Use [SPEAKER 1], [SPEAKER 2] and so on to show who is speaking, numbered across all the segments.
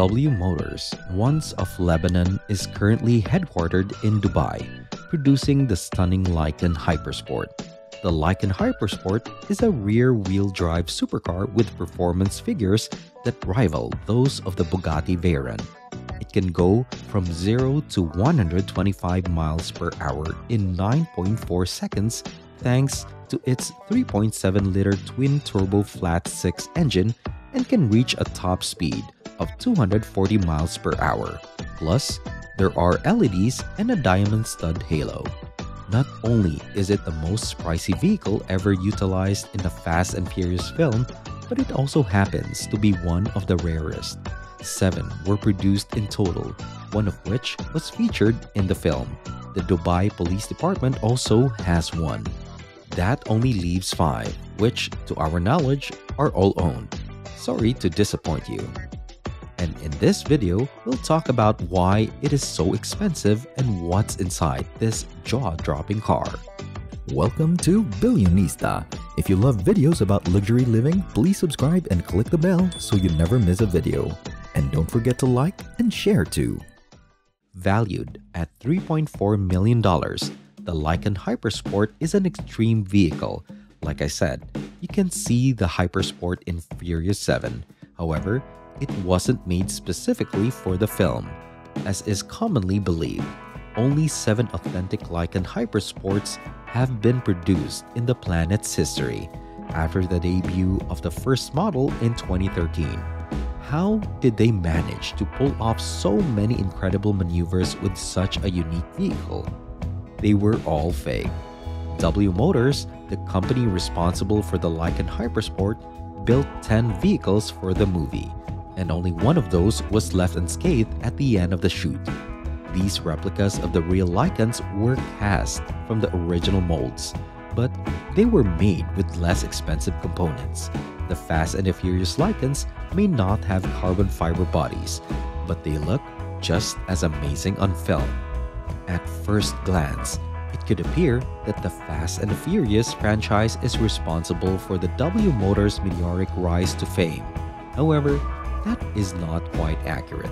[SPEAKER 1] W Motors, once of Lebanon, is currently headquartered in Dubai, producing the stunning Lykan Hypersport. The Lykan Hypersport is a rear-wheel drive supercar with performance figures that rival those of the Bugatti Veyron. It can go from 0 to 125 miles per hour in 9.4 seconds thanks to its 3.7-liter twin-turbo flat-six engine and can reach a top speed of 240 miles per hour. Plus, there are LEDs and a diamond stud halo. Not only is it the most pricey vehicle ever utilized in the Fast and Furious film, but it also happens to be one of the rarest. 7 were produced in total, one of which was featured in the film. The Dubai Police Department also has one. That only leaves 5, which, to our knowledge, are all owned. Sorry to disappoint you. And in this video, we'll talk about why it is so expensive and what's inside this jaw-dropping car.
[SPEAKER 2] Welcome to Billionista. If you love videos about luxury living, please subscribe and click the bell so you never miss a video. And don't forget to like and share too.
[SPEAKER 1] Valued at $3.4 million, the Lykan Hypersport is an extreme vehicle. Like I said, you can see the Hypersport in Furious 7. However, it wasn't made specifically for the film. As is commonly believed, only 7 authentic Lykan Hypersports have been produced in the planet's history after the debut of the first model in 2013. How did they manage to pull off so many incredible maneuvers with such a unique vehicle? They were all fake. W Motors, the company responsible for the Lykan Hypersport, built 10 vehicles for the movie, and only one of those was left unscathed at the end of the shoot. These replicas of the real Lykans were cast from the original molds, but they were made with less expensive components. The Fast and the Furious Lykans may not have carbon fiber bodies, but they look just as amazing on film. At first glance, it could appear that the Fast and the Furious franchise is responsible for the W Motors' meteoric rise to fame. However, that is not quite accurate.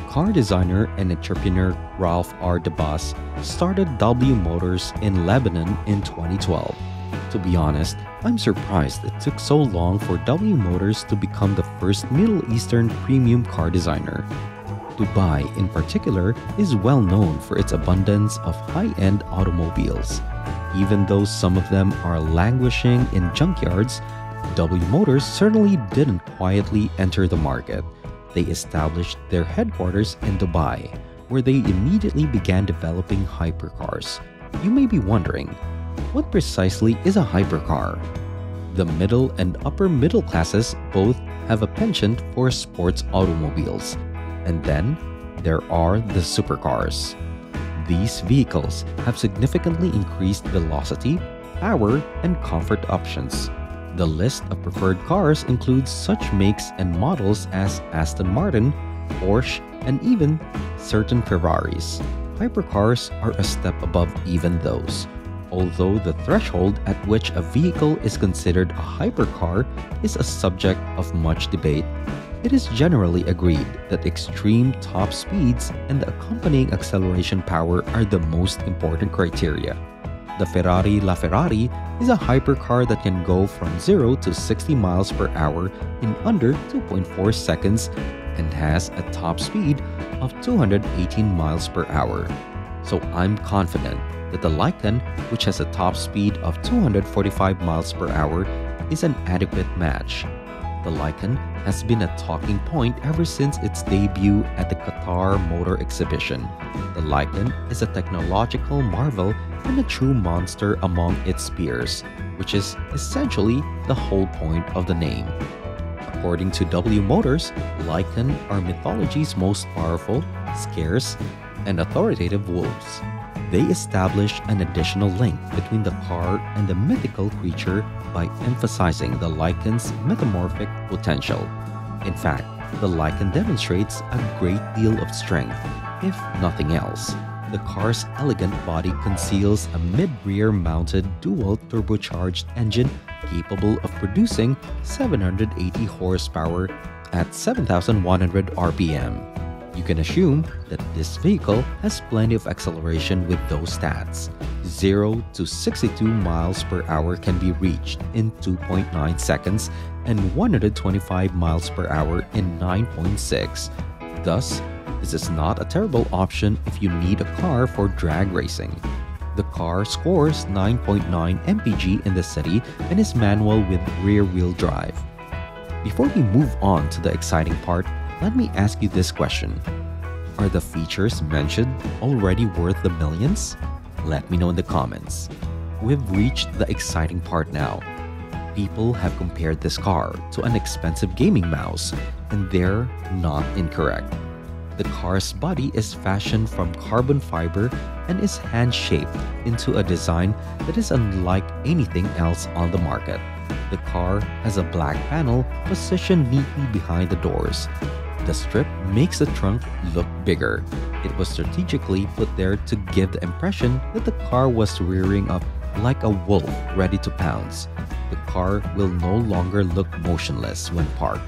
[SPEAKER 1] Car designer and entrepreneur Ralph R. DeBus started W Motors in Lebanon in 2012. To be honest, I'm surprised it took so long for W Motors to become the first Middle Eastern premium car designer. Dubai, in particular, is well known for its abundance of high-end automobiles. Even though some of them are languishing in junkyards, W Motors certainly didn't quietly enter the market. They established their headquarters in Dubai, where they immediately began developing hypercars. You may be wondering, what precisely is a hypercar? The middle and upper middle classes both have a penchant for sports automobiles. And then, there are the supercars. These vehicles have significantly increased velocity, power, and comfort options. The list of preferred cars includes such makes and models as Aston Martin, Porsche, and even certain Ferraris. Hypercars are a step above even those. Although the threshold at which a vehicle is considered a hypercar is a subject of much debate, it is generally agreed that extreme top speeds and the accompanying acceleration power are the most important criteria. The Ferrari LaFerrari is a hypercar that can go from 0 to 60 miles per hour in under 2.4 seconds and has a top speed of 218 miles per hour. So I'm confident that the Lykan, which has a top speed of 245 miles per hour, is an adequate match. The Lykan has been a talking point ever since its debut at the Qatar Motor Exhibition. The Lykan is a technological marvel and a true monster among its peers, which is essentially the whole point of the name. According to W Motors, Lykan are mythology's most powerful, scarce, and authoritative wolves. They establish an additional link between the car and the mythical creature by emphasizing the Lykan's metamorphic potential. In fact, the Lykan demonstrates a great deal of strength, if nothing else. The car's elegant body conceals a mid-rear mounted dual turbocharged engine capable of producing 780 horsepower at 7,100 RPM. You can assume that this vehicle has plenty of acceleration with those stats. 0 to 62 miles per hour can be reached in 2.9 seconds and 125 miles per hour in 9.6. Thus, this is not a terrible option if you need a car for drag racing. The car scores 9.9 mpg in the city and is manual with rear-wheel drive. Before we move on to the exciting part, let me ask you this question. Are the features mentioned already worth the millions? Let me know in the comments. We've reached the exciting part now. People have compared this car to an expensive gaming mouse, and they're not incorrect. The car's body is fashioned from carbon fiber and is hand-shaped into a design that is unlike anything else on the market. The car has a black panel positioned neatly behind the doors. The strip makes the trunk look bigger. It was strategically put there to give the impression that the car was rearing up like a wolf ready to pounce. The car will no longer look motionless when parked,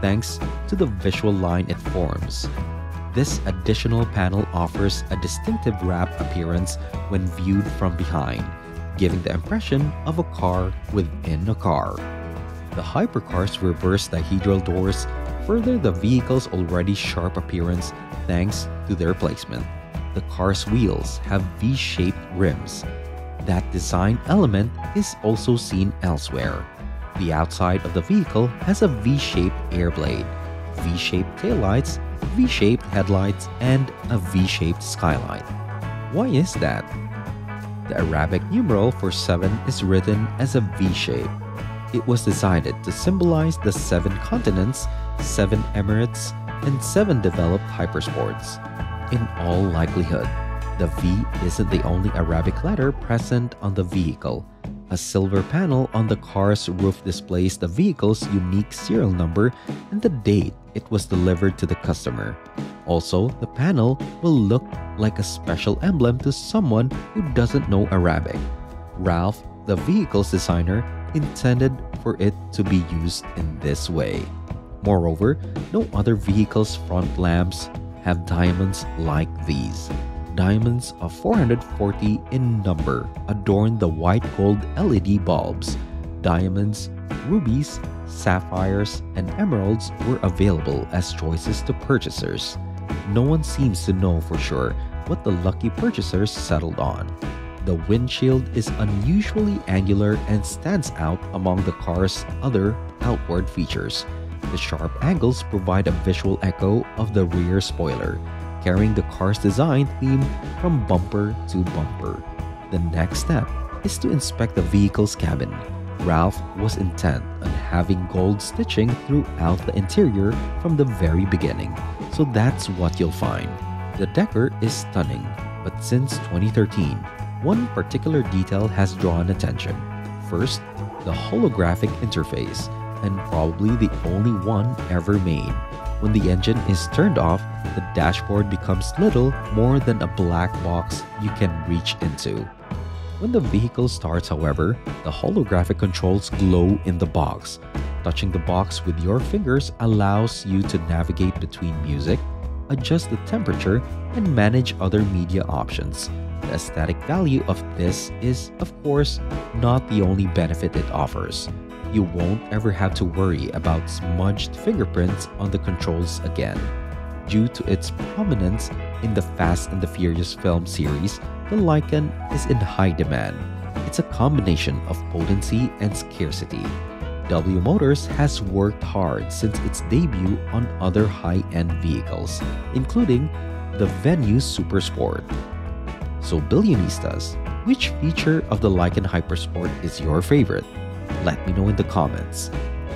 [SPEAKER 1] thanks to the visual line it forms. This additional panel offers a distinctive wrap appearance when viewed from behind, giving the impression of a car within a car. The hypercar's reverse dihedral doors further the vehicle's already sharp appearance thanks to their placement. The car's wheels have V-shaped rims. That design element is also seen elsewhere. The outside of the vehicle has a V-shaped air blade, V-shaped taillights, V-shaped headlights, and a V-shaped skylight. Why is that? The Arabic numeral for 7 is written as a V-shape. It was designed to symbolize the 7 continents, 7 emirates, and 7 developed hypersports. In all likelihood, the V isn't the only Arabic letter present on the vehicle. A silver panel on the car's roof displays the vehicle's unique serial number and the date it was delivered to the customer. Also, the panel will look like a special emblem to someone who doesn't know Arabic. Ralph, the vehicle's designer, intended for it to be used in this way. Moreover, no other vehicle's front lamps have diamonds like these. Diamonds of 440 in number adorn the white gold LED bulbs. Diamonds, rubies, sapphires, and emeralds were available as choices to purchasers. No one seems to know for sure what the lucky purchasers settled on. The windshield is unusually angular and stands out among the car's other outward features. The sharp angles provide a visual echo of the rear spoiler, carrying the car's design theme from bumper to bumper. The next step is to inspect the vehicle's cabin. Ralph was intent on having gold stitching throughout the interior from the very beginning, so that's what you'll find. The decor is stunning, but since 2013, one particular detail has drawn attention. First, the holographic interface, and probably the only one ever made. When the engine is turned off, the dashboard becomes little more than a black box you can reach into. When the vehicle starts, however, the holographic controls glow in the box. Touching the box with your fingers allows you to navigate between music, adjust the temperature, and manage other media options. The aesthetic value of this is, of course, not the only benefit it offers. You won't ever have to worry about smudged fingerprints on the controls again. Due to its prominence in the Fast and the Furious film series, the Lykan is in high demand. It's a combination of potency and scarcity. W Motors has worked hard since its debut on other high-end vehicles, including the Venue Super Sport. So Billionistas, which feature of the Lykan Hypersport is your favorite? Let me know in the comments.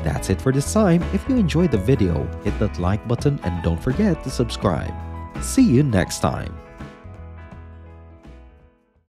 [SPEAKER 1] That's it for this time. If you enjoyed the video, hit that like button and don't forget to subscribe. See you next time.